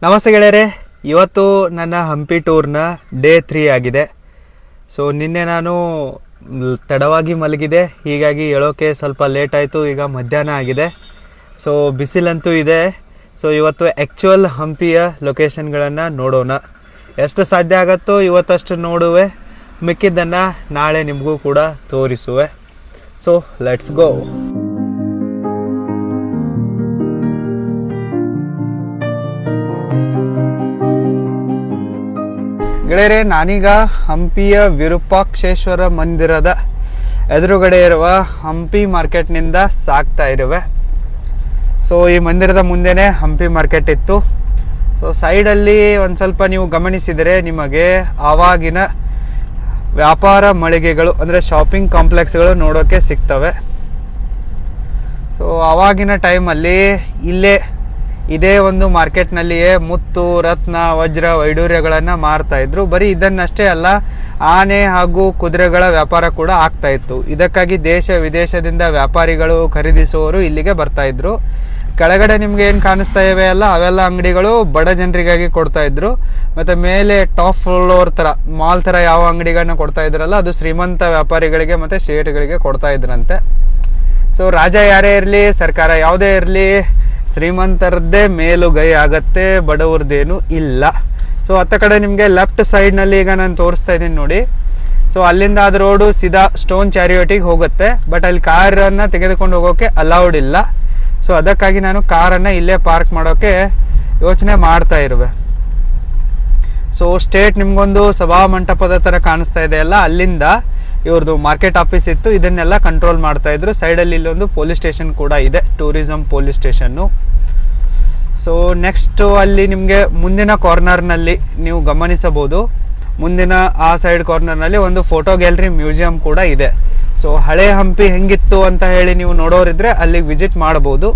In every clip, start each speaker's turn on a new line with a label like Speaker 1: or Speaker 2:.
Speaker 1: ನಮಸ್ತೆ ಗೆಳೆಯರೆ, ಇವತ್ತು ನನ್ನ ಹಂಪಿ ಟೂರ್ನ ಡೇ 3 ಆಗಿದೆ. ಸೊ ನಿನ್ನೆ ನಾನು ತಡವಾಗಿ ಮಲಗಿದೆ, ಹೀಗಾಗಿ ಹೇಳೋಕೆ ಸ್ವಲ್ಪ ಲೇಟ್ ಆಯಿತು. ಈಗ ಮಧ್ಯಾಹ್ನ ಆಗಿದೆ. ಸೊ ಬಿಸಿಲಂತೂ ಇದೆ. ಸೊ ಇವತ್ತು ಆ್ಯಕ್ಚುಯಲ್ ಹಂಪಿಯ ಲೊಕೇಶನ್ಗಳನ್ನು ನೋಡೋಣ. ಎಷ್ಟು ಸಾಧ್ಯ ಆಗುತ್ತೋ ಇವತ್ತಷ್ಟು ನೋಡುವೆ, ಮಿಕ್ಕಿದ್ದನ್ನು ನಾಳೆ ನಿಮಗೂ ಕೂಡ ತೋರಿಸುವೆ. So let's go. ಗೆಳೆಯರೆ, ನಾನೀಗ ಹಂಪಿಯ ವಿರೂಪಾಕ್ಷೇಶ್ವರ ಮಂದಿರದ ಎದುರುಗಡೆ ಇರುವ ಹಂಪಿ ಮಾರ್ಕೆಟ್ನಿಂದ ಸಾಗ್ತಾ ಇರುವೆ. ಸೊ ಈ ಮಂದಿರದ ಮುಂದೆನೇ ಹಂಪಿ ಮಾರ್ಕೆಟ್ ಇತ್ತು. ಸೊ ಸೈಡಲ್ಲಿ ಒಂದು ಸ್ವಲ್ಪ ನೀವು ಗಮನಿಸಿದರೆ ನಿಮಗೆ ಆವಾಗಿನ ವ್ಯಾಪಾರ ಮಳಿಗೆಗಳು ಅಂದರೆ ಶಾಪಿಂಗ್ ಕಾಂಪ್ಲೆಕ್ಸ್ಗಳು ನೋಡೋಕ್ಕೆ ಸಿಗ್ತವೆ. ಸೊ ಆವಾಗಿನ ಟೈಮಲ್ಲಿ ಇದೇ ಒಂದು ಮಾರ್ಕೆಟ್ನಲ್ಲಿಯೇ ಮುತ್ತು, ರತ್ನ, ವಜ್ರ, ವೈಡೂರ್ಯಗಳನ್ನು ಮಾರ್ತಾ ಇದ್ರು. ಬರೀ ಇದನ್ನಷ್ಟೇ ಅಲ್ಲ, ಆನೆ ಹಾಗೂ ಕುದುರೆಗಳ ವ್ಯಾಪಾರ ಕೂಡ ಆಗ್ತಾ ಇತ್ತು. ಇದಕ್ಕಾಗಿ ದೇಶ ವಿದೇಶದಿಂದ ವ್ಯಾಪಾರಿಗಳು ಖರೀದಿಸುವವರು ಇಲ್ಲಿಗೆ ಬರ್ತಾ ಇದ್ರು. ಕೆಳಗಡೆ ನಿಮ್ಗೆ ಏನು ಕಾಣಿಸ್ತಾ ಇವೆ ಅಲ್ಲ, ಅವೆಲ್ಲ ಅಂಗಡಿಗಳು ಬಡ ಜನರಿಗಾಗಿ ಕೊಡ್ತಾ ಇದ್ರು. ಮತ್ತೆ ಮೇಲೆ ಟಾಪ್ ಫ್ಲೋರ್ ತರ ಮಾಲ್ ತರ ಯಾವ ಅಂಗಡಿಗಳನ್ನ ಕೊಡ್ತಾ ಇದ್ರಲ್ಲ, ಅದು ಶ್ರೀಮಂತ ವ್ಯಾಪಾರಿಗಳಿಗೆ ಮತ್ತೆ ಶೇಟ್ಗಳಿಗೆ ಕೊಡ್ತಾ ಇದ್ರಂತೆ. ಸೊ ರಾಜ ಯಾರೇ ಇರಲಿ, ಸರ್ಕಾರ ಯಾವುದೇ ಇರಲಿ, ಶ್ರೀಮಂತರದ್ದೇ ಮೇಲುಗೈ ಆಗತ್ತೆ, ಬಡವ್ರದ್ದೇನು ಇಲ್ಲ. ಸೊ ಅತ್ತ ಕಡೆ ನಿಮಗೆ ಲೆಫ್ಟ್ ಸೈಡ್ನಲ್ಲಿ ಈಗ ನಾನು ತೋರಿಸ್ತಾ ಇದ್ದೀನಿ ನೋಡಿ. ಸೊ ಅಲ್ಲಿಂದ ಅದು ರೋಡು ಸೀದಾ ಸ್ಟೋನ್ ಚಾರಿಯೋಟಿಗೆ ಹೋಗುತ್ತೆ. ಬಟ್ ಅಲ್ಲಿ ಕಾರನ್ನು ತೆಗೆದುಕೊಂಡು ಹೋಗೋಕೆ ಅಲೌಡ್ ಇಲ್ಲ. ಸೊ ಅದಕ್ಕಾಗಿ ನಾನು ಕಾರನ್ನು ಇಲ್ಲೇ ಪಾರ್ಕ್ ಮಾಡೋಕ್ಕೆ ಯೋಚನೆ ಮಾಡ್ತಾ ಇರುವೆ. ಸೊ ಸ್ಟೇಟ್ ನಿಮ್ಗೊಂದು ಸಭಾ ಮಂಟಪದ ಥರ ಕಾಣಿಸ್ತಾ ಇದೆ ಅಲ್ಲ, ಅಲ್ಲಿಂದ ಇವ್ರದ್ದು ಮಾರ್ಕೆಟ್ ಆಫೀಸ್ ಇತ್ತು. ಇದನ್ನೆಲ್ಲ ಕಂಟ್ರೋಲ್ ಮಾಡ್ತಾ ಇದ್ರು. ಸೈಡಲ್ಲಿ ಇಲ್ಲೊಂದು ಪೊಲೀಸ್ ಸ್ಟೇಷನ್ ಕೂಡ ಇದೆ, tourism police station. So next ಅಲ್ಲಿ ನಿಮಗೆ ಮುಂದಿನ ಕಾರ್ನರ್ನಲ್ಲಿ ನೀವು ಗಮನಿಸಬಹುದು, ಮುಂದಿನ ಆ ಸೈಡ್ ಕಾರ್ನರ್ನಲ್ಲಿ ಒಂದು ಫೋಟೋ ಗ್ಯಾಲರಿ ಮ್ಯೂಸಿಯಂ ಕೂಡ ಇದೆ. ಸೊ ಹಳೆ ಹಂಪಿ ಹೆಂಗಿತ್ತು ಅಂತ ಹೇಳಿ ನೀವು ನೋಡೋರಿದ್ರೆ ಅಲ್ಲಿಗೆ ವಿಸಿಟ್ ಮಾಡಬಹುದು.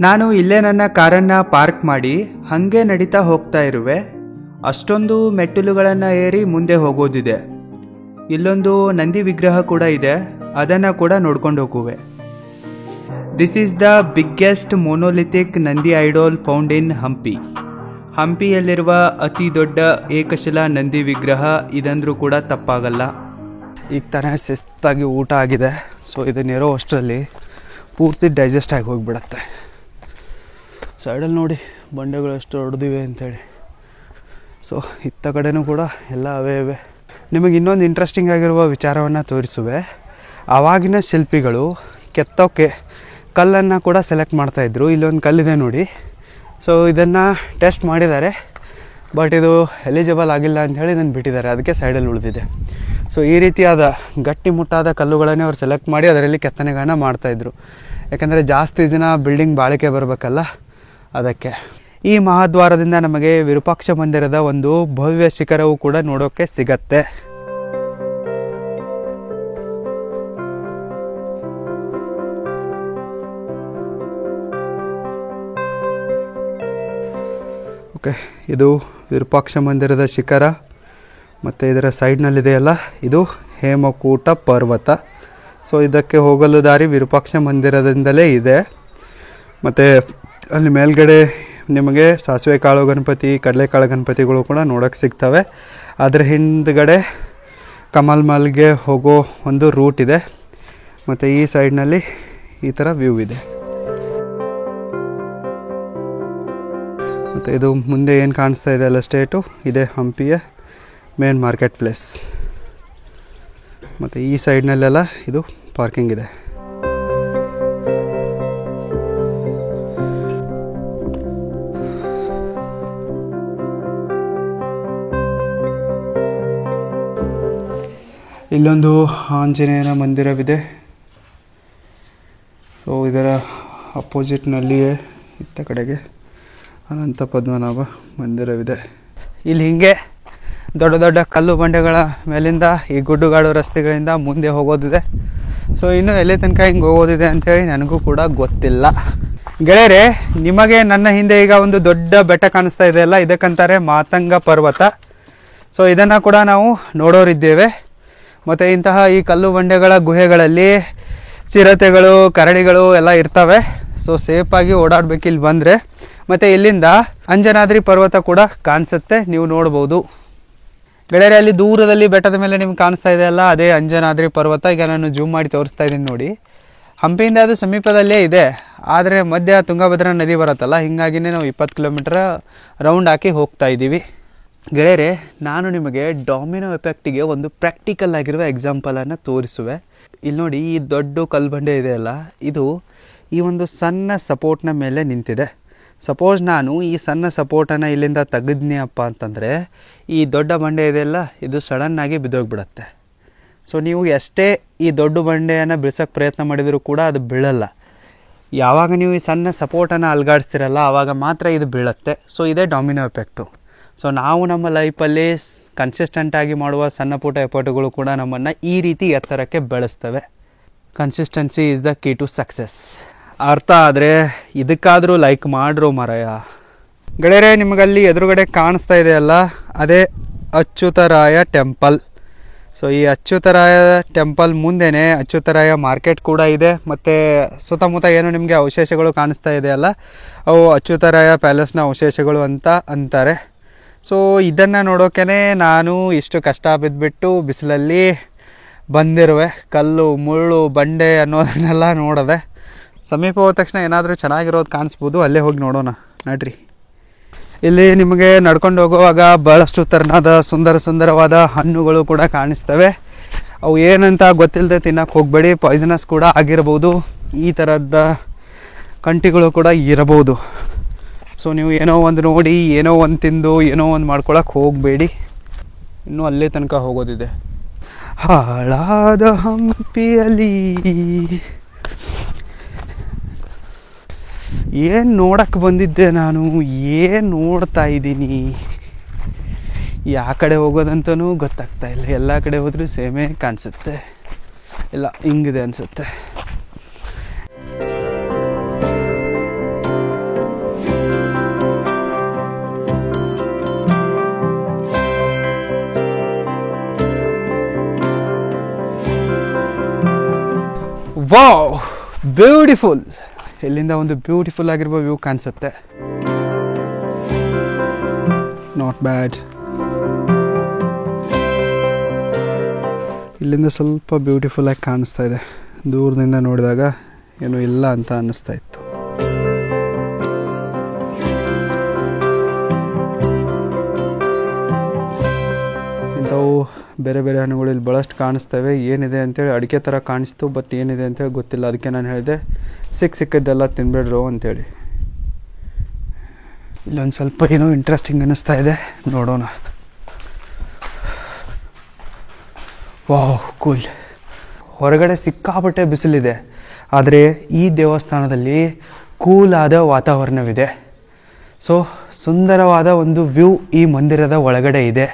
Speaker 1: ನಾನು ಇಲ್ಲೇ ನನ್ನ ಕಾರನ್ನು ಪಾರ್ಕ್ ಮಾಡಿ ಹಾಗೆ ನಡೀತಾ ಹೋಗ್ತಾ ಇರುವೆ. ಅಷ್ಟೊಂದು ಮೆಟ್ಟಿಲುಗಳನ್ನು ಏರಿ ಮುಂದೆ ಹೋಗೋದಿದೆ. ಇಲ್ಲೊಂದು ನಂದಿ ವಿಗ್ರಹ ಕೂಡ ಇದೆ, ಅದನ್ನು ಕೂಡ ನೋಡ್ಕೊಂಡು ಹೋಗುವೆ. This is the biggest monolithic Nandi idol found in Hampi. ಹಂಪಿಯಲ್ಲಿರುವ ಅತಿ ದೊಡ್ಡ ಏಕಶಿಲಾ ನಂದಿ ವಿಗ್ರಹ ಇದಂದ್ರೂ ಕೂಡ ತಪ್ಪಾಗಲ್ಲ. ಈಗ ತಾನೇ ಶಿಸ್ತಾಗಿ ಊಟ ಆಗಿದೆ. ಸೊ ಇದನ್ನಿರೋ ಅಷ್ಟರಲ್ಲಿ ಪೂರ್ತಿ ಡೈಜೆಸ್ಟ್ ಆಗಿ ಹೋಗಿಬಿಡತ್ತೆ. ಸೈಡಲ್ಲಿ ನೋಡಿ ಬಂಡೆಗಳು ಎಷ್ಟು ಹೊಡೆದಿವೆ ಅಂಥೇಳಿ. ಸೊ ಇತ್ತ ಕಡೆನೂ ಕೂಡ ಎಲ್ಲ ಅವೇ ಇವೆ. ನಿಮಗೆ ಇನ್ನೊಂದು ಇಂಟ್ರೆಸ್ಟಿಂಗ್ ಆಗಿರುವ ವಿಚಾರವನ್ನು ತೋರಿಸುವೆ. ಆವಾಗಿನ ಶಿಲ್ಪಿಗಳು ಕೆತ್ತೋಕ್ಕೆ ಕಲ್ಲನ್ನು ಕೂಡ ಸೆಲೆಕ್ಟ್ ಮಾಡ್ತಾಯಿದ್ರು. ಇಲ್ಲೊಂದು ಕಲ್ಲಿದೆ ನೋಡಿ. ಸೊ ಇದನ್ನು ಟೆಸ್ಟ್ ಮಾಡಿದ್ದಾರೆ, ಬಟ್ ಇದು ಎಲಿಜಿಬಲ್ ಆಗಿಲ್ಲ ಅಂಥೇಳಿ ಇದನ್ನು ಬಿಟ್ಟಿದ್ದಾರೆ. ಅದಕ್ಕೆ ಸೈಡಲ್ಲಿ ಉಳಿದಿದೆ. ಸೊ ಈ ರೀತಿಯಾದ ಗಟ್ಟಿಮುಟ್ಟಾದ ಕಲ್ಲುಗಳನ್ನೇ ಅವ್ರು ಸೆಲೆಕ್ಟ್ ಮಾಡಿ ಅದರಲ್ಲಿ ಕೆತ್ತನೆಗಳನ್ನ ಮಾಡ್ತಾಯಿದ್ರು. ಯಾಕಂದರೆ ಜಾಸ್ತಿ ದಿನ ಬಿಲ್ಡಿಂಗ್ ಬಾಳಿಕೆ ಬರಬೇಕಲ್ಲ, ಅದಕ್ಕೆ. ಈ ಮಹಾದ್ವಾರದಿಂದ ನಮಗೆ ವಿರೂಪಾಕ್ಷ ಮಂದಿರದ ಒಂದು ಭವ್ಯ ಶಿಖರವು ಕೂಡ ನೋಡೋಕ್ಕೆ ಸಿಗತ್ತೆ. ಓಕೆ, ಇದು ವಿರೂಪಾಕ್ಷ ಮಂದಿರದ ಶಿಖರ. ಮತ್ತು ಇದರ ಸೈಡ್ನಲ್ಲಿದೆಯಲ್ಲ, ಇದು ಹೇಮಕೂಟ ಪರ್ವತ. ಸೊ ಇದಕ್ಕೆ ಹೋಗಲು ದಾರಿ ವಿರೂಪಾಕ್ಷ ಮಂದಿರದಿಂದಲೇ ಇದೆ. ಮತ್ತು ಅಲ್ಲಿ ಮೇಲ್ಗಡೆ ನಿಮಗೆ ಸಾಸಿವೆ ಕಾಳು ಗಣಪತಿ, ಕಡಲೆಕಾಳು ಗಣಪತಿಗಳು ಕೂಡ ನೋಡೋಕ್ಕೆ ಸಿಗ್ತವೆ. ಅದರ ಹಿಂದ್ಗಡೆ ಕಮಲ್ ಮಲ್ಗೆ ಹೋಗೋ ಒಂದು ರೂಟ್ ಇದೆ. ಮತ್ತು ಈ ಸೈಡ್ನಲ್ಲಿ ಈ ಥರ ವ್ಯೂ ಇದೆ. ಮತ್ತು ಇದು ಮುಂದೆ ಏನು ಕಾಣಿಸ್ತಾ ಇದೆ ಅಲ್ಲ ಸ್ಟೇಟು, ಇದೇ ಹಂಪಿಯ ಮೇನ್ ಮಾರ್ಕೆಟ್ ಪ್ಲೇಸ್. ಮತ್ತು ಈ ಸೈಡ್ನಲ್ಲೆಲ್ಲ ಇದು ಪಾರ್ಕಿಂಗ್ ಇದೆ. ಇಲ್ಲೊಂದು ಆಂಜನೇಯನ ಮಂದಿರವಿದೆ. ಸೊ ಇದರ ಅಪೋಸಿಟ್ನಲ್ಲಿಯೇ ಇತ್ತ ಕಡೆಗೆ ಅನಂತ ಪದ್ಮನಾಭ ಮಂದಿರವಿದೆ. ಇಲ್ಲಿ ಹೀಗೆ ದೊಡ್ಡ ದೊಡ್ಡ ಕಲ್ಲು ಬಂಡೆಗಳ ಮೇಲಿಂದ ಈ ಗುಡ್ಡುಗಾಡು ರಸ್ತೆಗಳಿಂದ ಮುಂದೆ ಹೋಗೋದಿದೆ. ಸೊ ಇನ್ನು ಎಲ್ಲಿ ತನಕ ಹಿಂಗೆ ಹೋಗೋದಿದೆ ಅಂಥೇಳಿ ನನಗೂ ಕೂಡ ಗೊತ್ತಿಲ್ಲ. ಗೆಳೆಯರೆ, ನಿಮಗೆ ನನ್ನ ಹಿಂದೆ ಈಗ ಒಂದು ದೊಡ್ಡ ಬೆಟ್ಟ ಕಾಣಿಸ್ತಾ ಇದೆಯಲ್ಲ, ಇದಕ್ಕಂತಾರೆ ಮಾತಂಗ ಪರ್ವತ. ಸೊ ಇದನ್ನು ಕೂಡ ನಾವು ನೋಡೋರಿದ್ದೇವೆ. ಮತ್ತು ಇಂತಹ ಈ ಕಲ್ಲು ಬಂಡೆಗಳ ಗುಹೆಗಳಲ್ಲಿ ಚಿರತೆಗಳು, ಕರಡಿಗಳು ಎಲ್ಲ ಇರ್ತವೆ. ಸೊ ಸೇಫಾಗಿ ಓಡಾಡಬೇಕು ಇಲ್ಲಿ ಬಂದರೆ. ಮತ್ತು ಇಲ್ಲಿಂದ ಅಂಜನಾದ್ರಿ ಪರ್ವತ ಕೂಡ ಕಾಣಿಸುತ್ತೆ, ನೀವು ನೋಡ್ಬೋದು ಗೆಳೆಯರೆ. ಅಲ್ಲಿ ದೂರದಲ್ಲಿ ಬೆಟ್ಟದ ಮೇಲೆ ನಿಮ್ಗೆ ಕಾಣಿಸ್ತಾ ಇದೆ ಅಲ್ಲ, ಅದೇ ಅಂಜನಾದ್ರಿ ಪರ್ವತ. ಈಗ ನಾನು ಜೂಮ್ ಮಾಡಿ ತೋರಿಸ್ತಾ ಇದ್ದೀನಿ ನೋಡಿ. ಹಂಪಿಯಿಂದ ಅದು ಸಮೀಪದಲ್ಲೇ ಇದೆ, ಆದರೆ ಮಧ್ಯ ತುಂಗಭದ್ರಾ ನದಿ ಬರುತ್ತಲ್ಲ, ಹೀಗಾಗಿನೇ ನಾವು 20 ಕಿಲೋಮೀಟ್ರ್ ರೌಂಡ್ ಹಾಕಿ ಹೋಗ್ತಾ ಇದ್ದೀವಿ ಗೆಳೆಯರೆ. ನಾನು ನಿಮಗೆ ಡಾಮಿನೋ ಎಫೆಕ್ಟಿಗೆ ಒಂದು ಪ್ರಾಕ್ಟಿಕಲ್ ಆಗಿರುವ ಎಕ್ಸಾಂಪಲನ್ನು ತೋರಿಸುವೆ. ಇಲ್ಲಿ ನೋಡಿ, ಈ ದೊಡ್ಡ ಕಲ್ಬಂಡೆ ಇದೆಯಲ್ಲ, ಇದು ಈ ಒಂದು ಸಣ್ಣ ಸಪೋರ್ಟ್ನ ಮೇಲೆ ನಿಂತಿದೆ. ಸಪೋಸ್ ನಾನು ಈ ಸಣ್ಣ ಸಪೋರ್ಟನ್ನು ಇಲ್ಲಿಂದ ತೆಗೆದ್ನಿಯಪ್ಪ ಅಂತಂದರೆ ಈ ದೊಡ್ಡ ಬಂಡೆ ಇದೆಯಲ್ಲ, ಇದು ಸಡನ್ನಾಗಿ ಬಿದ್ದೋಗ್ಬಿಡುತ್ತೆ. ಸೊ ನೀವು ಎಷ್ಟೇ ಈ ದೊಡ್ಡ ಬಂಡೆಯನ್ನು ಬೀಳ್ಸೋಕ್ಕೆ ಪ್ರಯತ್ನ ಮಾಡಿದರೂ ಕೂಡ ಅದು ಬೀಳಲ್ಲ. ಯಾವಾಗ ನೀವು ಈ ಸಣ್ಣ ಸಪೋರ್ಟನ್ನು ಅಲ್ಗಾಡಿಸ್ತಿರಲ್ಲ ಆವಾಗ ಮಾತ್ರ ಇದು ಬೀಳುತ್ತೆ. ಸೊ ಇದೇ ಡಾಮಿನೋ ಎಫೆಕ್ಟು. ಸೊ ನಾವು ನಮ್ಮ ಲೈಫಲ್ಲಿ ಕನ್ಸಿಸ್ಟೆಂಟಾಗಿ ಮಾಡುವ ಸಣ್ಣ ಪುಟ್ಟ ಎಫರ್ಟ್ಗಳು ಕೂಡ ನಮ್ಮನ್ನು ಈ ರೀತಿ ಎತ್ತರಕ್ಕೆ ಬೆಳೆಸ್ತವೆ. Consistency is the key to success. ಅರ್ಥ ಆದರೆ ಇದಕ್ಕಾದರೂ ಲೈಕ್ ಮಾಡ್ರು ಮಾರಾಯ. ಗೆಳೆಯರೆ, ನಿಮಗಲ್ಲಿ ಎದುರುಗಡೆ ಕಾಣಿಸ್ತಾ ಇದೆಯಲ್ಲ, ಅದೇ ಅಚ್ಯುತರಾಯ ಟೆಂಪಲ್. ಸೊ ಈ ಅಚ್ಯುತರಾಯ ಟೆಂಪಲ್ ಮುಂದೆನೇ ಅಚ್ಯುತರಾಯ ಮಾರ್ಕೆಟ್ ಕೂಡ ಇದೆ. ಮತ್ತು ಸುತ್ತಮುತ್ತ ಏನು ನಿಮಗೆ ಅವಶೇಷಗಳು ಕಾಣಿಸ್ತಾ ಇದೆಯಲ್ಲ, ಅವು ಅಚ್ಯುತರಾಯ ಪ್ಯಾಲೇಸ್ನ ಅವಶೇಷಗಳು ಅಂತ ಅಂತಾರೆ. ಸೊ ಇದನ್ನು ನೋಡೋಕೆ ನಾನು ಇಷ್ಟು ಕಷ್ಟ ಬಿದ್ದುಬಿಟ್ಟು ಬಿಸಿಲಲ್ಲಿ ಬಂದಿರುವೆ. ಕಲ್ಲು ಮುಳ್ಳು ಬಂಡೆ ಅನ್ನೋದನ್ನೆಲ್ಲ ನೋಡಿದೆ. ಸಮೀಪ ಹೋದ ತಕ್ಷಣ ಏನಾದರೂ ಚೆನ್ನಾಗಿರೋದು ಕಾಣಿಸ್ಬೋದು, ಅಲ್ಲೇ ಹೋಗಿ ನೋಡೋಣ ನಡ್ರಿ. ಇಲ್ಲಿ ನಿಮಗೆ ನಡ್ಕೊಂಡು ಹೋಗುವಾಗ ಭಾಳಷ್ಟು ಥರನಾದ ಸುಂದರವಾದ ಹಣ್ಣುಗಳು ಕೂಡ ಕಾಣಿಸ್ತವೆ. ಅವು ಏನಂತ ಗೊತ್ತಿಲ್ಲದೆ ತಿನ್ನೋಕ್ಕೆ ಹೋಗಬೇಡಿ, ಪಾಯ್ಸನಸ್ ಕೂಡ ಆಗಿರ್ಬೋದು. ಈ ಥರದ ಕಂಟಿಗಳು ಕೂಡ ಇರಬಹುದು. ಸೊ ನೀವು ಏನೋ ಒಂದು ನೋಡಿ, ಏನೋ ಒಂದು ತಿಂದು, ಏನೋ ಒಂದು ಮಾಡ್ಕೊಳಕ್ಕೆ ಹೋಗಬೇಡಿ. ಇನ್ನೂ ಅಲ್ಲೇ ತನಕ ಹೋಗೋದಿದೆ. ಹಾಳಾದ ಹಂಪಿಯಲ್ಲಿ ಏನು ನೋಡಕ್ಕೆ ಬಂದಿದ್ದೆ ನಾನು, ಏನು ನೋಡ್ತಾ ಇದ್ದೀನಿ, ಯಾವ ಕಡೆ ಹೋಗೋದಂತನೂ ಗೊತ್ತಾಗ್ತಾ ಇಲ್ಲ. ಎಲ್ಲ ಕಡೆ ಹೋದರೂ ಸೇಮೇ ಕಾಣಿಸುತ್ತೆ, ಇಲ್ಲ ಹಿಂಗಿದೆ ಅನಿಸುತ್ತೆ. Wow, beautiful. ಇಲ್ಲಿಂದ ಒಂದು ಬ್ಯೂಟಿಫುಲ್ ಆಗಿರುವ ವ್ಯೂ ಕಾಣಿಸುತ್ತೆ. Not bad. ಇಲ್ಲಿಂದ ಸ್ವಲ್ಪ ಬ್ಯೂಟಿಫುಲ್ ಆಗಿ ಕಾಣಿಸ್ತಾ ಇದೆ. ದೂರದಿಂದ ನೋಡಿದಾಗ ಏನೂ ಇಲ್ಲ ಅಂತ ಅನ್ನಿಸ್ತಾ ಇತ್ತು. ಇಂಥವು ಬೇರೆ ಬೇರೆ ಹಣ್ಣುಗಳು ಇಲ್ಲಿ ಭಾಳಷ್ಟು ಕಾಣಿಸ್ತವೆ. ಏನಿದೆ ಅಂತೇಳಿ ಅಡಿಕೆ ಥರ ಕಾಣಿಸ್ತು, ಬಟ್ ಏನಿದೆ ಅಂತೇಳಿ ಗೊತ್ತಿಲ್ಲ. ಅದಕ್ಕೆ ನಾನು ಹೇಳಿದೆ ಸಿಕ್ಕಿದ್ದೆಲ್ಲ ತಿನ್ಬೇಡ್ರು ಅಂತೇಳಿ. ಇಲ್ಲೊಂದು ಸ್ವಲ್ಪ ಏನೋ ಇಂಟ್ರೆಸ್ಟಿಂಗ್ ಅನ್ನಿಸ್ತಾ ಇದೆ, ನೋಡೋಣ. Wow, cool. ಹೊರಗಡೆ ಸಿಕ್ಕಾಪಟ್ಟೆ ಬಿಸಿಲಿದೆ, ಆದರೆ ಈ ದೇವಸ್ಥಾನದಲ್ಲಿ ಕೂಲಾದ ವಾತಾವರಣವಿದೆ. ಸೊ ಸುಂದರವಾದ ಒಂದು ವ್ಯೂ ಈ ಮಂದಿರದ ಒಳಗಡೆ ಇದೆ.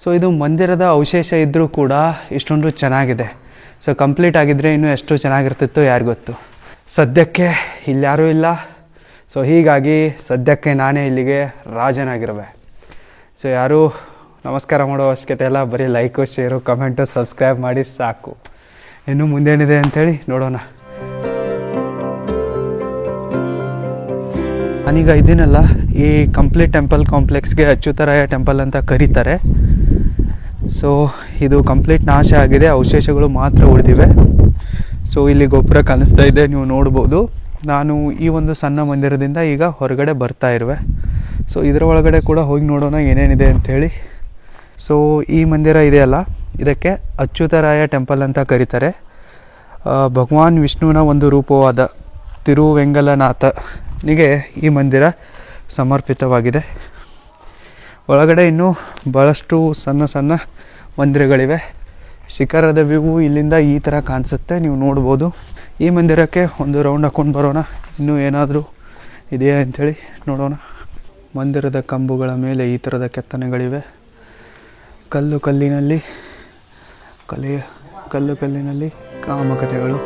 Speaker 1: ಸೊ ಇದು ಮಂದಿರದ ಅವಶೇಷ ಇದ್ದರೂ ಕೂಡ ಇಷ್ಟೊಂದು ಚೆನ್ನಾಗಿದೆ. ಸೊ ಕಂಪ್ಲೀಟ್ ಆಗಿದ್ದರೆ ಇನ್ನೂ ಎಷ್ಟು ಚೆನ್ನಾಗಿರ್ತಿತ್ತು ಯಾರು ಗೊತ್ತು. ಸದ್ಯಕ್ಕೆ ಇಲ್ಯಾರೂ ಇಲ್ಲ. ಸೊ ಹೀಗಾಗಿ ಸದ್ಯಕ್ಕೆ ನಾನೇ ಇಲ್ಲಿಗೆ ರಾಜನಾಗಿರುವೆ. ಸೊ ಯಾರೂ ನಮಸ್ಕಾರ ಮಾಡೋ ಅವಶ್ಯಕತೆ ಇಲ್ಲ, ಬರೀ ಲೈಕು ಶೇರು ಕಮೆಂಟು ಸಬ್ಸ್ಕ್ರೈಬ್ ಮಾಡಿ ಸಾಕು. ಇನ್ನು ಮುಂದೇನಿದೆ ಅಂಥೇಳಿ ನೋಡೋಣ. ನಾನೀಗ ಇದ್ದೀನಲ್ಲ, ಈ ಕಂಪ್ಲೀಟ್ ಟೆಂಪಲ್ ಕಾಂಪ್ಲೆಕ್ಸ್ಗೆ ಅಚ್ಯುತರಾಯ ಟೆಂಪಲ್ ಅಂತ ಕರೀತಾರೆ. ಸೊ ಇದು ಕಂಪ್ಲೀಟ್ ನಾಶ ಆಗಿದೆ, ಅವಶೇಷಗಳು ಮಾತ್ರ ಉಳಿದಿವೆ. ಸೊ ಇಲ್ಲಿ ಗೋಪುರ ಕಾಣಿಸ್ತಾ ಇದೆ, ನೀವು ನೋಡ್ಬೋದು. ನಾನು ಈ ಒಂದು ಸಣ್ಣ ಮಂದಿರದಿಂದ ಈಗ ಹೊರಗಡೆ ಬರ್ತಾ ಇರುವೆ. ಸೊ ಇದರ ಒಳಗಡೆ ಕೂಡ ಹೋಗಿ ನೋಡೋಣ ಏನೇನಿದೆ ಅಂಥೇಳಿ. ಸೊ ಈ ಮಂದಿರ ಇದೆಯಲ್ಲ, ಇದಕ್ಕೆ ಅಚ್ಯುತರಾಯ ಟೆಂಪಲ್ ಅಂತ ಕರೀತಾರೆ. ಭಗವಾನ್ ವಿಷ್ಣುವಿನ ಒಂದು ರೂಪವಾದ ತಿರುವೆಂಗಲನಾಥನಿಗೆ ಈ ಮಂದಿರ ಸಮರ್ಪಿತವಾಗಿದೆ. ಒಳಗಡೆ ಇನ್ನೂ ಭಾಳಷ್ಟು ಸಣ್ಣ ಮಂದಿರಗಳಿವೆ. ಶಿಖರದ ವ್ಯೂ ಇಲ್ಲಿಂದ ಈ ಥರ ಕಾಣಿಸುತ್ತೆ, ನೀವು ನೋಡ್ಬೋದು. ಈ ಮಂದಿರಕ್ಕೆ ಒಂದು ರೌಂಡ್ ಹಾಕ್ಕೊಂಡು ಬರೋಣ, ಇನ್ನೂ ಏನಾದರೂ ಇದೆಯಾ ಅಂಥೇಳಿ ನೋಡೋಣ. ಮಂದಿರದ ಕಂಬುಗಳ ಮೇಲೆ ಈ ಥರದ ಕೆತ್ತನೆಗಳಿವೆ. ಕಲ್ಲಿನಲ್ಲಿ ಕಾಮಕತೆಗಳು.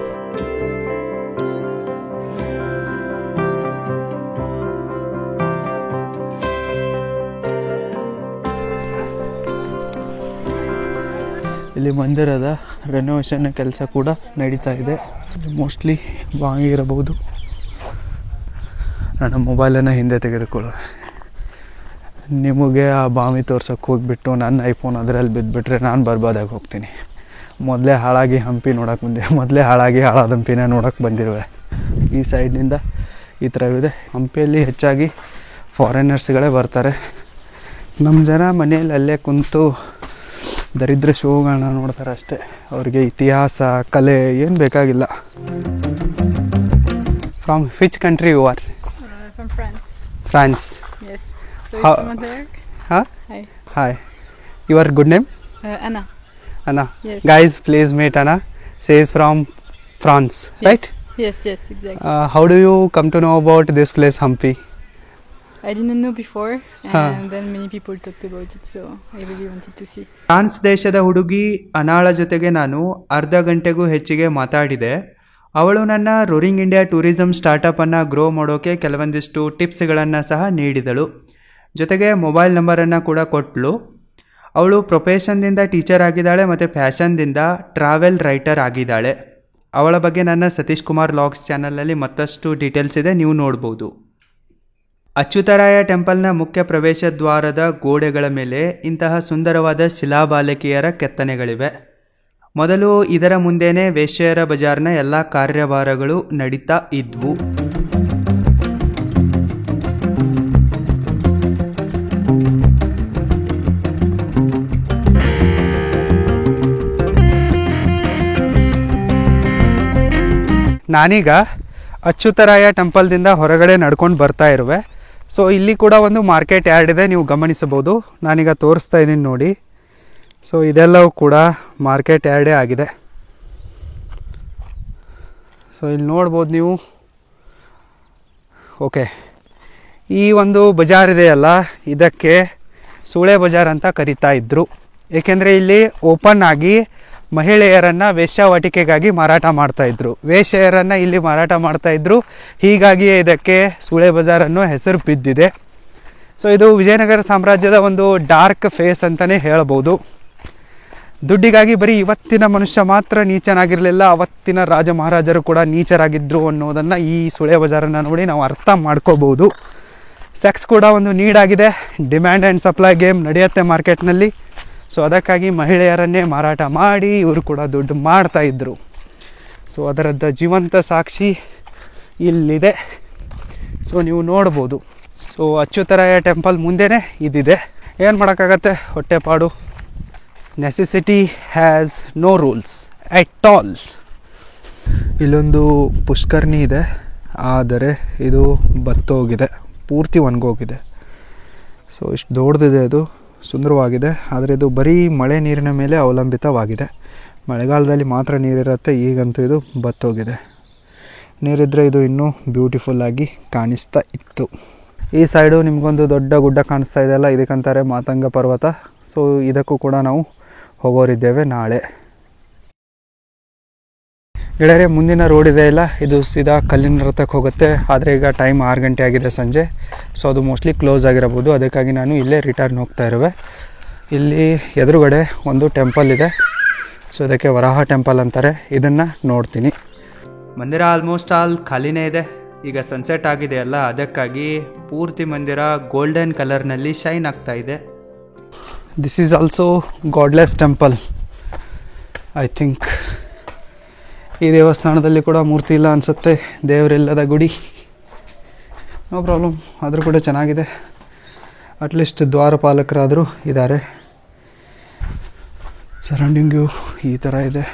Speaker 1: ಇಲ್ಲಿ ಮಂದಿರದ ರೆನೋವೇಷನ್ ಕೆಲಸ ಕೂಡ ನಡೀತಾ ಇದೆ. ಮೋಸ್ಟ್ಲಿ ಬಾವಿ ಇರಬಹುದು. ನನ್ನ ಮೊಬೈಲನ್ನು ಹಿಂದೆ ತೆಗೆದುಕೊಳ್ಳುವೆ. ನಿಮಗೆ ಆ ಬಾವಿ ತೋರ್ಸೋಕ್ಕೆ ಹೋಗಿಬಿಟ್ಟು ನನ್ನ ಐಫೋನ್ ಅದರಲ್ಲಿ ಬಿದ್ದುಬಿಟ್ರೆ ನಾನು ಬರ್ಬಾದಾಗಿ ಹೋಗ್ತೀನಿ. ಮೊದಲೇ ಹಾಳಾಗಿ ಹಂಪಿ ನೋಡೋಕೆ ಬಂದೆ, ಮೊದಲೇ ಹಾಳಾದ ಹಂಪಿನ ನೋಡೋಕ್ಕೆ ಬಂದಿರುವೆ. ಈ ಸೈಡ್ನಿಂದ ಈ ಥರವಿದೆ. ಹಂಪಿಯಲ್ಲಿ ಹೆಚ್ಚಾಗಿ ಫಾರಿನರ್ಸ್ಗಳೇ ಬರ್ತಾರೆ. ನಮ್ಮ ಜನ ಮನೆಯಲ್ಲಿ ಅಲ್ಲೇ ಕುಂತು ದರಿದ್ರ ಶೋಗಳನ್ನ ನೋಡ್ತಾರೆ ಅಷ್ಟೇ. ಅವ್ರಿಗೆ ಇತಿಹಾಸ ಕಲೆ ಏನು ಬೇಕಾಗಿಲ್ಲ. From which country you are?
Speaker 2: From France.
Speaker 1: France.
Speaker 2: Yes. So is
Speaker 1: How?
Speaker 2: someone there?
Speaker 1: Huh?
Speaker 2: Hi.
Speaker 1: Hi. Your good name?
Speaker 2: Anna.
Speaker 1: Anna.
Speaker 2: Yes.
Speaker 1: Guys, please meet Anna. She is from France,
Speaker 2: Yes.
Speaker 1: right?
Speaker 2: Yes, exactly.
Speaker 1: How do you come to know about this place, Hampi?
Speaker 2: I didn't know before, and then many people talked about it, so I really wanted to see.
Speaker 1: France ದೇಶದ ಹುಡುಗಿ ಅನಾಳ ಜೊತೆಗೆ ನಾನು ಅರ್ಧ ಗಂಟೆಗೂ ಹೆಚ್ಚಿಗೆ ಮಾತಾಡಿದೆ. ಅವಳು ನನ್ನ ರೋರಿಂಗ್ ಇಂಡಿಯಾ ಟೂರಿಸಂ ಸ್ಟಾರ್ಟಪ್ಪನ್ನು ಗ್ರೋ ಮಾಡೋಕ್ಕೆ ಕೆಲವೊಂದಿಷ್ಟು ಟಿಪ್ಸ್ಗಳನ್ನು ಸಹ ನೀಡಿದಳು. ಜೊತೆಗೆ ಮೊಬೈಲ್ ನಂಬರನ್ನು ಕೂಡ ಕೊಟ್ಟಳು. ಅವಳು ಪ್ರೊಫೆಷನ್ದಿಂದ ಟೀಚರ್ ಆಗಿದ್ದಾಳೆ ಮತ್ತು ಫ್ಯಾಷನ್ದಿಂದ ಟ್ರಾವೆಲ್ ರೈಟರ್ ಆಗಿದ್ದಾಳೆ. ಅವಳ ಬಗ್ಗೆ ನನ್ನ ಸತೀಶ್ ಕುಮಾರ್ ಲಾಗ್ಸ್ ಚಾನಲಲ್ಲಿ ಮತ್ತಷ್ಟು ಡೀಟೇಲ್ಸ್ ಇದೆ, ನೀವು ನೋಡ್ಬೋದು. ಅಚ್ಯುತರಾಯ ಟೆಂಪಲ್ನ ಮುಖ್ಯ ಪ್ರವೇಶ ದ್ವಾರದ ಗೋಡೆಗಳ ಮೇಲೆ ಇಂತಹ ಸುಂದರವಾದ ಶಿಲಾಬಾಲಕಿಯರ ಕೆತ್ತನೆಗಳಿವೆ. ಮೊದಲು ಇದರ ಮುಂದೆನೇ ವೇಶ್ಯೆಯರ ಬಜಾರ್ನ ಎಲ್ಲ ಕಾರ್ಯಭಾರಗಳು ನಡೀತಾ ಇದ್ವು. ನಾನೀಗ ಅಚ್ಯುತರಾಯ ಟೆಂಪಲ್ದಿಂದ ಹೊರಗಡೆ ನಡ್ಕೊಂಡು ಬರ್ತಾ ಇರುವೆ. ಸೊ ಇಲ್ಲಿ ಕೂಡ ಒಂದು ಮಾರ್ಕೆಟ್ ಯಾರ್ಡ್ ಇದೆ, ನೀವು ಗಮನಿಸಬಹುದು. ನಾನೀಗ ತೋರಿಸ್ತಾ ಇದ್ದೀನಿ ನೋಡಿ. ಸೊ ಇದೆಲ್ಲವೂ ಕೂಡ ಮಾರ್ಕೆಟ್ ಯಾರ್ಡೇ ಆಗಿದೆ. ಸೊ ಇಲ್ಲಿ ನೋಡ್ಬೋದು ನೀವು. ಓಕೆ, ಈ ಒಂದು ಬಜಾರ್ ಇದೆಯಲ್ಲ, ಇದಕ್ಕೆ ಸೂಳೆ ಬಜಾರ್ ಅಂತ ಕರೀತಾ ಇದ್ರು. ಏಕೆಂದರೆ ಇಲ್ಲಿ ಓಪನ್ ಆಗಿ ಮಹಿಳೆಯರನ್ನು ವೇಶ್ಯಾವಾಟಿಕೆಗಾಗಿ ಮಾರಾಟ ಮಾಡ್ತಾಯಿದ್ರು. ವೇಶ್ಯೆಯರನ್ನು ಇಲ್ಲಿ ಮಾರಾಟ ಮಾಡ್ತಾಯಿದ್ರು. ಹೀಗಾಗಿಯೇ ಇದಕ್ಕೆ ಸೂಳೆ ಬಜಾರ್ ಅನ್ನೋ ಹೆಸರು ಬಿದ್ದಿದೆ. ಸೊ ಇದು ವಿಜಯನಗರ ಸಾಮ್ರಾಜ್ಯದ ಒಂದು ಡಾರ್ಕ್ ಫೇಸ್ ಅಂತಲೇ ಹೇಳ್ಬೋದು. ದುಡ್ಡಿಗಾಗಿ ಬರೀ ಇವತ್ತಿನ ಮನುಷ್ಯ ಮಾತ್ರ ನೀಚನಾಗಿರಲಿಲ್ಲ, ಅವತ್ತಿನ ರಾಜ ಮಹಾರಾಜರು ಕೂಡ ನೀಚರಾಗಿದ್ದರು ಅನ್ನೋದನ್ನು ಈ ಸೂಳೆ ಬಜಾರನ್ನು ನೋಡಿ ನಾವು ಅರ್ಥ ಮಾಡ್ಕೋಬೋದು. ಸೆಕ್ಸ್ ಕೂಡ ಒಂದು ನೀಡಾಗಿದೆ. ಡಿಮ್ಯಾಂಡ್ ಆ್ಯಂಡ್ ಸಪ್ಲೈ ಗೇಮ್ ನಡೆಯುತ್ತೆ ಮಾರ್ಕೆಟ್ನಲ್ಲಿ. ಸೊ ಅದಕ್ಕಾಗಿ ಮಹಿಳೆಯರನ್ನೇ ಮಾರಾಟ ಮಾಡಿ ಇವರು ಕೂಡ ದುಡ್ಡು ಮಾಡ್ತಾಯಿದ್ರು. ಸೊ ಅದರದ್ದು ಜೀವಂತ ಸಾಕ್ಷಿ ಇಲ್ಲಿದೆ. ಸೊ ನೀವು ನೋಡ್ಬೋದು. ಸೊ ಅಚ್ಯುತರಾಯ ಟೆಂಪಲ್ ಮುಂದೆನೇ ಇದಿದೆ. ಏನು ಮಾಡೋಕ್ಕಾಗತ್ತೆ, ಹೊಟ್ಟೆಪಾಡು. Necessity has no rules at all. ಇಲ್ಲೊಂದು ಪುಷ್ಕರ್ಣಿ ಇದೆ, ಆದರೆ ಇದು ಬತ್ತೋಗಿದೆ, ಪೂರ್ತಿ ಒಣಗೋಗಿದೆ. ಸೊ ಇಷ್ಟು ದೊಡ್ಡದಿದೆ, ಅದು ಸುಂದರವಾಗಿದೆ. ಆದರೆ ಇದು ಬರೀ ಮಳೆ ನೀರಿನ ಮೇಲೆ ಅವಲಂಬಿತವಾಗಿದೆ. ಮಳೆಗಾಲದಲ್ಲಿ ಮಾತ್ರ ನೀರಿರುತ್ತೆ. ಈಗಂತೂ ಇದು ಬತ್ತೋಗಿದೆ. ನೀರಿದ್ದರೆ ಇದು ಇನ್ನೂ ಬ್ಯೂಟಿಫುಲ್ಲಾಗಿ ಕಾಣಿಸ್ತಾ ಇತ್ತು. ಈ ಸೈಡು ನಿಮಗೊಂದು ದೊಡ್ಡ ಗುಡ್ಡ ಕಾಣಿಸ್ತಾ ಇದೆಯಲ್ಲ, ಇದಕ್ಕಂತಾರೆ ಮಾತಂಗ ಪರ್ವತ. ಸೊ ಇದಕ್ಕೂ ಕೂಡ ನಾವು ಹೋಗೋರಿದ್ದೇವೆ ನಾಳೆ. ಗೆಳೆಯರೆ, ಮುಂದಿನ ರೋಡ್ ಇದೆ ಇಲ್ಲ, ಇದು ಸೀದಾ ಕಲ್ಲಿನ ರಥಕ್ಕೆ ಹೋಗುತ್ತೆ. ಆದರೆ ಈಗ ಟೈಮ್ 6 ಗಂಟೆ ಆಗಿದೆ ಸಂಜೆ. ಸೊ ಅದು ಮೋಸ್ಟ್ಲಿ ಕ್ಲೋಸ್ ಆಗಿರಬಹುದು. ಅದಕ್ಕಾಗಿ ನಾನು ಇಲ್ಲೇ ರಿಟರ್ನ್ ಹೋಗ್ತಾ ಇರುವೆ. ಇಲ್ಲಿ ಎದುರುಗಡೆ ಒಂದು ಟೆಂಪಲ್ ಇದೆ. ಸೊ ಇದಕ್ಕೆ ವರಾಹ ಟೆಂಪಲ್ ಅಂತಾರೆ. ಇದನ್ನು ನೋಡ್ತೀನಿ. ಮಂದಿರ ಆಲ್ಮೋಸ್ಟ್ ಆಲ್ ಖಾಲಿನೇ ಇದೆ. ಈಗ ಸನ್ಸೆಟ್ ಆಗಿದೆ ಅಲ್ಲ, ಅದಕ್ಕಾಗಿ ಪೂರ್ತಿ ಮಂದಿರ ಗೋಲ್ಡನ್ ಕಲರ್ನಲ್ಲಿ ಶೈನ್ ಆಗ್ತಾ ಇದೆ. This is also godless temple I think. ಈ ದೇವಸ್ಥಾನದಲ್ಲಿ ಕೂಡ ಮೂರ್ತಿ ಇಲ್ಲ ಅನಿಸುತ್ತೆ, ದೇವರಿಲ್ಲದ ಗುಡಿ. ನೋ ಪ್ರಾಬ್ಲಮ್, ಆದರೂ ಕೂಡ ಚೆನ್ನಾಗಿದೆ. ಅಟ್ಲೀಸ್ಟ್ ದ್ವಾರಪಾಲಕರಾದರೂ ಇದ್ದಾರೆ. ಸರೌಂಡಿಂಗು ಈ ಥರ ಇದೆ.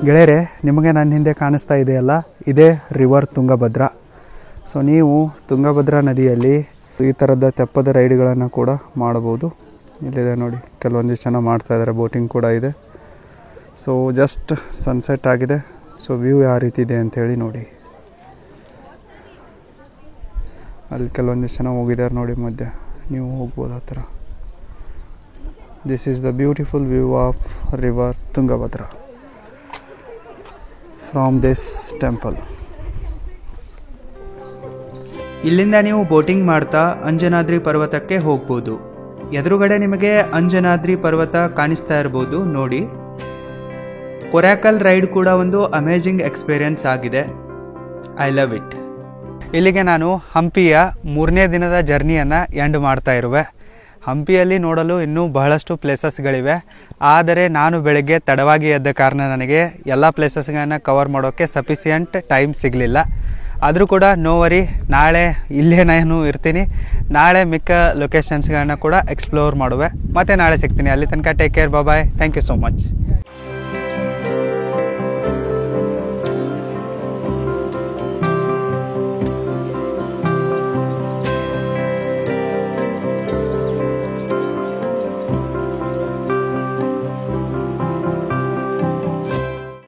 Speaker 1: ಗೆಳೆಯರೆ, ನಿಮಗೆ ನನ್ನ ಹಿಂದೆ ಕಾಣಿಸ್ತಾ ಇದೆಯಲ್ಲ, ಇದೇ ರಿವರ್ ತುಂಗಭದ್ರಾ. ಸೊ ನೀವು ತುಂಗಭದ್ರಾ ನದಿಯಲ್ಲಿ ಈ ಥರದ ತೆಪ್ಪದ ರೈಡ್ಗಳನ್ನು ಕೂಡ ಮಾಡ್ಬೋದು. ಇಲ್ಲಿದೆ ನೋಡಿ, ಕೆಲವೊಂದಿಷ್ಟು ಜನ ಮಾಡ್ತಾಯಿದ್ದಾರೆ. ಬೋಟಿಂಗ್ ಕೂಡ ಇದೆ. ಸೊ ಜಸ್ಟ್ ಸನ್ಸೆಟ್ ಆಗಿದೆ. ಸೊ ವ್ಯೂ ಯಾವ ರೀತಿ ಇದೆ ಅಂಥೇಳಿ ನೋಡಿ. ಅಲ್ಲಿ ಕೆಲವೊಂದಿಷ್ಟು ಜನ ಹೋಗಿದ್ದಾರೆ ನೋಡಿ ಮಧ್ಯೆ, ನೀವು ಹೋಗ್ಬೋದು ಆ ಥರ. This is the beautiful view of river Tungabhadra from this temple. ಇಲ್ಲಿಂದ ನೀವು ಬೋಟಿಂಗ್ ಮಾಡ್ತಾ ಅಂಜನಾದ್ರಿ ಪರ್ವತಕ್ಕೆ ಹೋಗ್ಬೋದು. ಎದುರುಗಡೆ ನಿಮಗೆ ಅಂಜನಾದ್ರಿ ಪರ್ವತ ಕಾಣಿಸ್ತಾ ಇರ್ಬೋದು ನೋಡಿ. ಕೊರ್ಯಾಕಲ್ ರೈಡ್ ಕೂಡ ಒಂದು ಅಮೇಜಿಂಗ್ ಎಕ್ಸ್ಪೀರಿಯನ್ಸ್ ಆಗಿದೆ. I love it. ಇಲ್ಲಿಗೆ ನಾನು ಹಂಪಿಯ 3ನೇ ದಿನದ ಜರ್ನಿಯನ್ನು ಎಂಡ್ ಮಾಡ್ತಾ ಇರುವೆ. ಹಂಪಿಯಲ್ಲಿ ನೋಡಲು ಇನ್ನೂ ಬಹಳಷ್ಟು ಪ್ಲೇಸಸ್ಗಳಿವೆ. ಆದರೆ ನಾನು ಬೆಳಗ್ಗೆ ತಡವಾಗಿ ಎದ್ದ ಕಾರಣ ನನಗೆ ಎಲ್ಲ ಪ್ಲೇಸಸ್ಗಳನ್ನು ಕವರ್ ಮಾಡೋಕ್ಕೆ ಸಫಿಸಿಯೆಂಟ್ ಟೈಮ್ ಸಿಗಲಿಲ್ಲ. ಆದರೂ ಕೂಡ ನೋ ವರಿ, ನಾಳೆ ಇಲ್ಲೇ ನಾನು ಇರ್ತೀನಿ. ನಾಳೆ ಮಿಕ್ಕ ಲೊಕೇಶನ್ಸ್ಗಳನ್ನ ಕೂಡ ಎಕ್ಸ್ಪ್ಲೋರ್ ಮಾಡುವೆ. ಮತ್ತು ನಾಳೆ ಸಿಗ್ತೀನಿ. ಅಲ್ಲಿ ತನಕ take care, bye. Thank you so much.